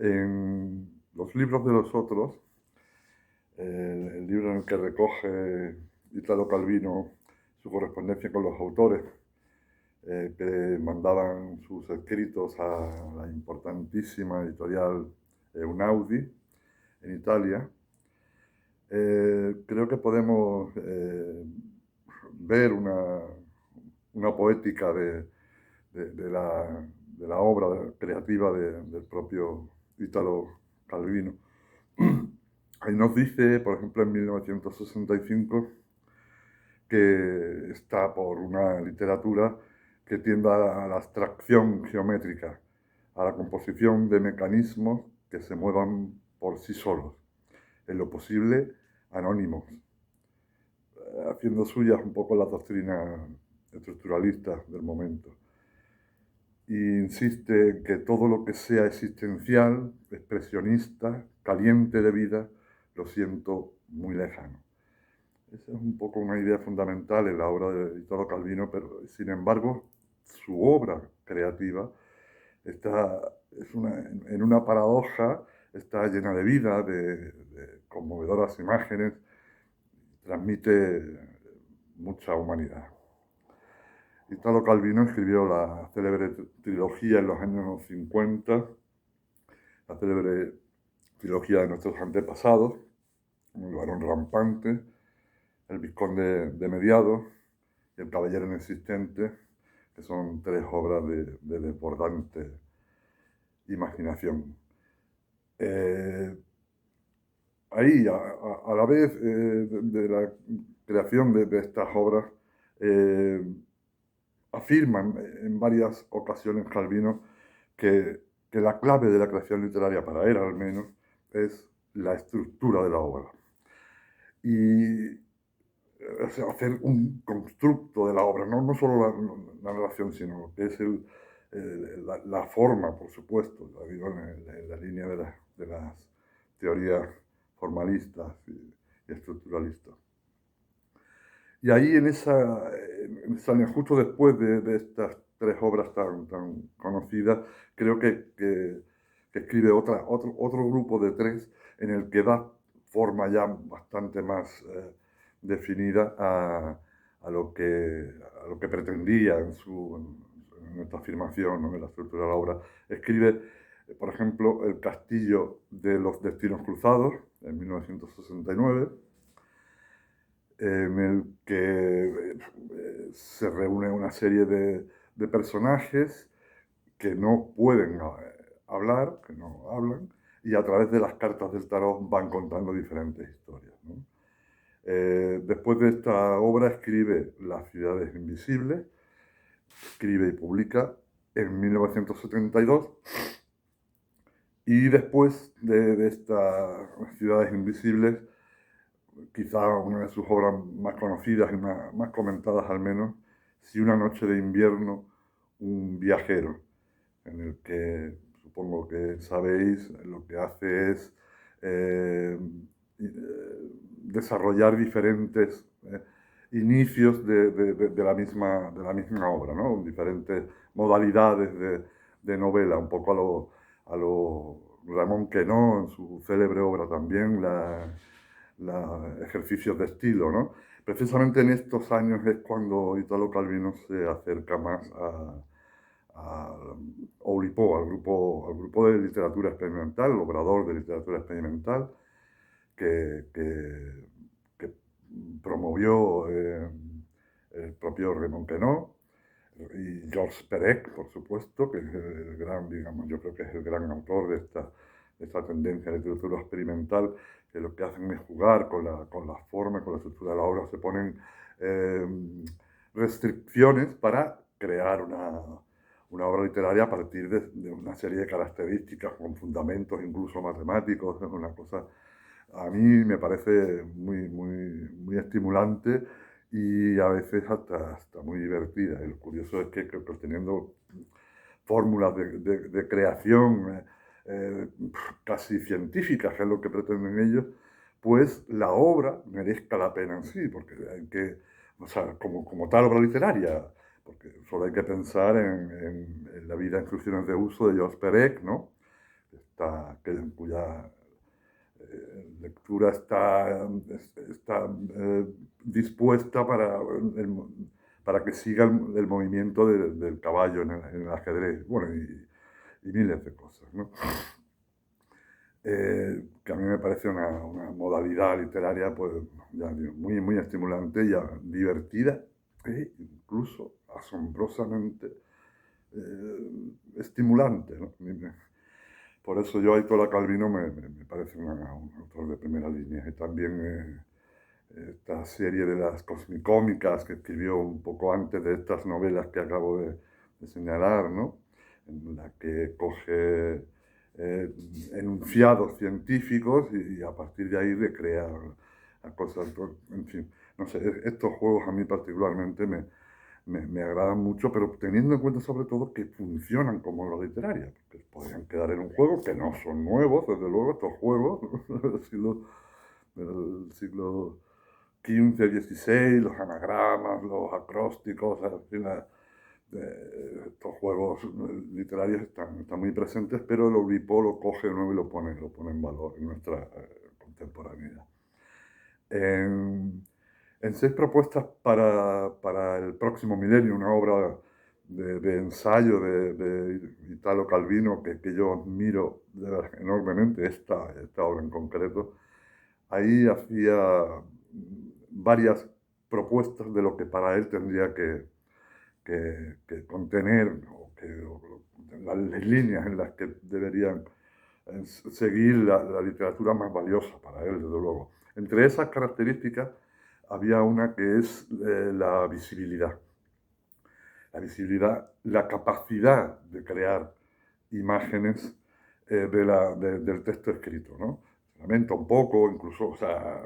En los libros de los otros, el libro en el que recoge Italo Calvino su correspondencia con los autores que mandaban sus escritos a la importantísima editorial Einaudi en Italia, creo que podemos ver una poética de la obra creativa del propio Italo Calvino. Ahí nos dice, por ejemplo, en 1965, que está por una literatura que tienda a la abstracción geométrica, a la composición de mecanismos que se muevan por sí solos, en lo posible anónimos, haciendo suyas un poco la doctrina estructuralista del momento. Y insiste en que todo lo que sea existencial, expresionista, caliente de vida, lo siento muy lejano. Esa es un poco una idea fundamental en la obra de Italo Calvino, pero sin embargo su obra creativa en una paradoja, está llena de vida, de conmovedoras imágenes, transmite mucha humanidad. Italo Calvino escribió la célebre trilogía en los años 50, la célebre trilogía de nuestros antepasados, El varón rampante, El vizconde de Mediado y El caballero inexistente, que son tres obras de desbordante imaginación. Ahí, a la vez de la creación de estas obras, afirman en varias ocasiones Calvino que, que la clave de la creación literaria, para él al menos, es la estructura de la obra. Y o sea, hacer un constructo de la obra, no solo la narración, sino que es la forma, por supuesto, la digo en la línea de las teorías formalistas y estructuralistas. Y ahí en ese año, justo después de estas tres obras tan conocidas, creo que escribe otro grupo de tres en el que da forma ya bastante más definida a lo que pretendía en esta afirmación, ¿no?, en la estructura de la obra. Escribe, por ejemplo, El castillo de los destinos cruzados, en 1969, en el que se reúne una serie de personajes que no pueden hablar, que no hablan, y a través de las cartas del tarot van contando diferentes historias, ¿no? Después de esta obra escribe Las ciudades invisibles, escribe y publica en 1972, y después de estas ciudades invisibles, quizá una de sus obras más conocidas y más comentadas al menos, Si una noche de invierno, un viajero, en el que supongo que sabéis, lo que hace es desarrollar diferentes inicios de la misma obra, ¿no? Diferentes modalidades de novela, un poco a lo Ramón Queneau en su célebre obra también, ejercicios de estilo, ¿no? Precisamente en estos años es cuando Italo Calvino se acerca más a Oulipo, al grupo de literatura experimental, el obrador de literatura experimental, que promovió el propio Raymond Queneau y Georges Perec, por supuesto, que es el gran, digamos, yo creo que es el gran autor de esta tendencia de literatura experimental, que lo que hacen es jugar con la forma, con la estructura de la obra, se ponen eh, restricciones para crear una obra literaria a partir de una serie de características con fundamentos incluso matemáticos. Es una cosa, a mí me parece muy estimulante y a veces hasta muy divertida. Y lo curioso es que teniendo fórmulas de creación casi científicas, que es lo que pretenden ellos, pues la obra merezca la pena en sí, porque hay que, o sea, como tal obra literaria, porque solo hay que pensar en la vida en instrucciones de uso de Georges Perec, ¿no? cuya lectura está dispuesta para que siga el movimiento del caballo en el ajedrez, bueno, y miles de cosas, ¿no? Que a mí me parece una modalidad literaria, pues, ya digo, muy, muy estimulante y divertida e incluso asombrosamente estimulante, ¿no? Por eso yo, Aitor Calvino, me parece un autor de primera línea. Y también esta serie de las cosmicómicas que escribió un poco antes de estas novelas que acabo de señalar, ¿no? En la que coge enunciados científicos y a partir de ahí recrea cosas. En fin, no sé, estos juegos a mí particularmente me agradan mucho, pero teniendo en cuenta sobre todo que funcionan como obra literaria, porque podrían quedar en un juego, que no son nuevos, desde luego, estos juegos del siglo XV, XVI, los anagramas, los acrósticos, en fin, estos juegos literarios están muy presentes, pero el Oulipo lo coge de nuevo y lo pone en valor en nuestra contemporaneidad. En 6 propuestas para el próximo milenio, una obra de ensayo de Italo Calvino que yo admiro enormemente, esta obra en concreto. Ahí hacía varias propuestas de lo que para él tendría que contener, las líneas en las que deberían seguir la literatura más valiosa para él, desde luego. Entre esas características había una que es la visibilidad. La visibilidad, la capacidad de crear imágenes del texto escrito, ¿no? Se lamenta un poco, incluso, o sea,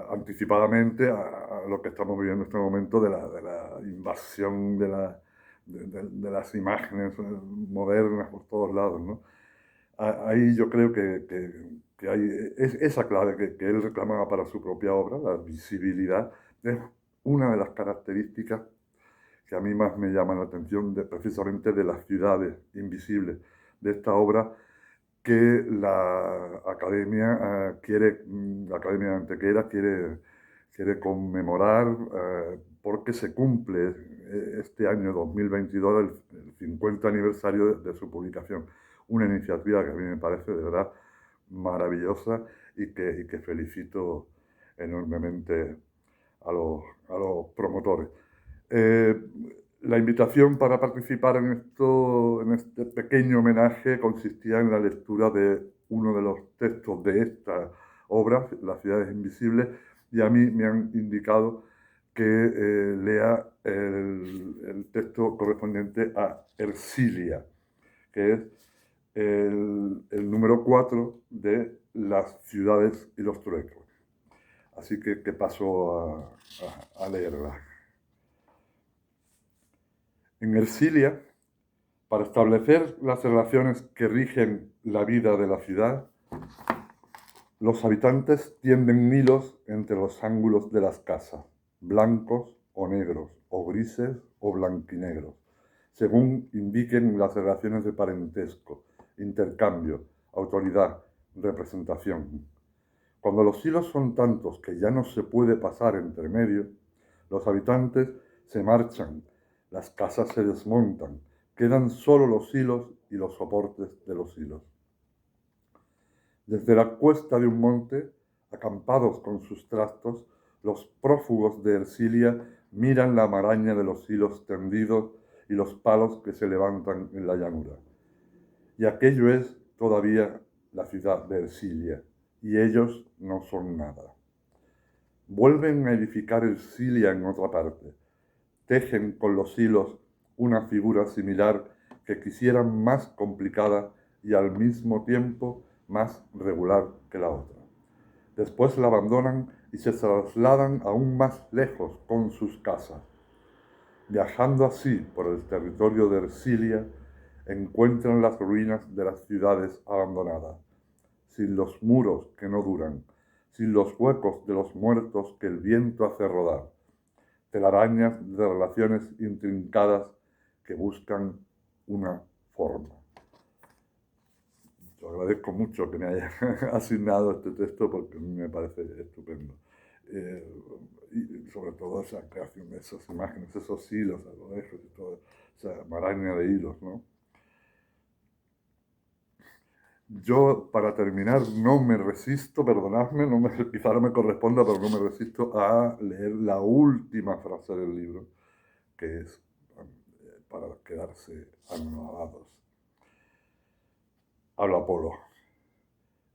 anticipadamente a lo que estamos viviendo en este momento de la invasión de las imágenes modernas por todos lados, ¿no? Ahí yo creo que hay esa clave que él reclamaba para su propia obra, la visibilidad, es una de las características que a mí más me llaman la atención precisamente de las ciudades invisibles de esta obra que la Academia la Academia de Antequera quiere conmemorar porque se cumple este año 2022 el 50 aniversario de su publicación. Una iniciativa que a mí me parece de verdad maravillosa y que felicito enormemente a los promotores. La invitación para participar en este pequeño homenaje consistía en la lectura de uno de los textos de esta obra, Las ciudades invisibles, y a mí me han indicado que lea el texto correspondiente a Ercilia, que es el número 4 de Las ciudades y los truenos. Así que paso a leerla. En Ercilia, para establecer las relaciones que rigen la vida de la ciudad, los habitantes tienden hilos entre los ángulos de las casas, blancos o negros, o grises o blanquinegros, según indiquen las relaciones de parentesco, intercambio, autoridad, representación. Cuando los hilos son tantos que ya no se puede pasar entre medio, los habitantes se marchan, las casas se desmontan, quedan solo los hilos y los soportes de los hilos. Desde la cuesta de un monte, acampados con sus trastos, los prófugos de Ercilia miran la maraña de los hilos tendidos y los palos que se levantan en la llanura. Y aquello es todavía la ciudad de Ercilia, y ellos no son nada. Vuelven a edificar Ercilia en otra parte. Tejen con los hilos una figura similar que quisieran más complicada y al mismo tiempo más regular que la otra. Después la abandonan y se trasladan aún más lejos con sus casas. Viajando así por el territorio de Ercilia, encuentran las ruinas de las ciudades abandonadas, sin los muros que no duran, sin los huecos de los muertos que el viento hace rodar, telarañas de relaciones intrincadas que buscan una forma. yo agradezco mucho que me haya asignado este texto porque a mí me parece estupendo. Eh, y sobre todo esa creación de esas imágenes, esos hilos a lo lejos y todo, esa maraña de hilos, ¿no? Yo, para terminar, no me resisto, perdonadme, quizá no me corresponda, pero no me resisto a leer la última frase del libro, que es para quedarse anonadados. Habla Apolo.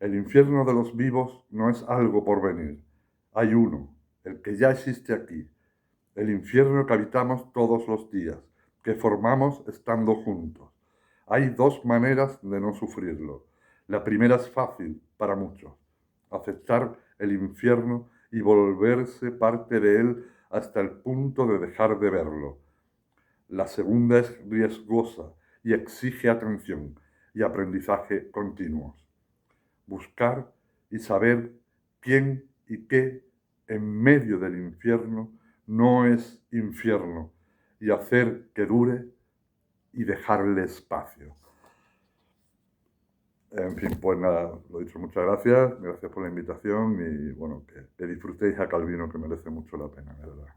El infierno de los vivos no es algo por venir. Hay uno, el que ya existe aquí, el infierno que habitamos todos los días, que formamos estando juntos. Hay dos maneras de no sufrirlo. La primera es fácil para muchos, aceptar el infierno y volverse parte de él hasta el punto de dejar de verlo. La segunda es riesgosa y exige atención y aprendizaje continuos. Buscar y saber quién y qué en medio del infierno no es infierno y hacer que dure y dejarle espacio. En fin, pues nada, lo dicho, muchas gracias por la invitación y bueno, que disfrutéis a Calvino, que merece mucho la pena, de verdad.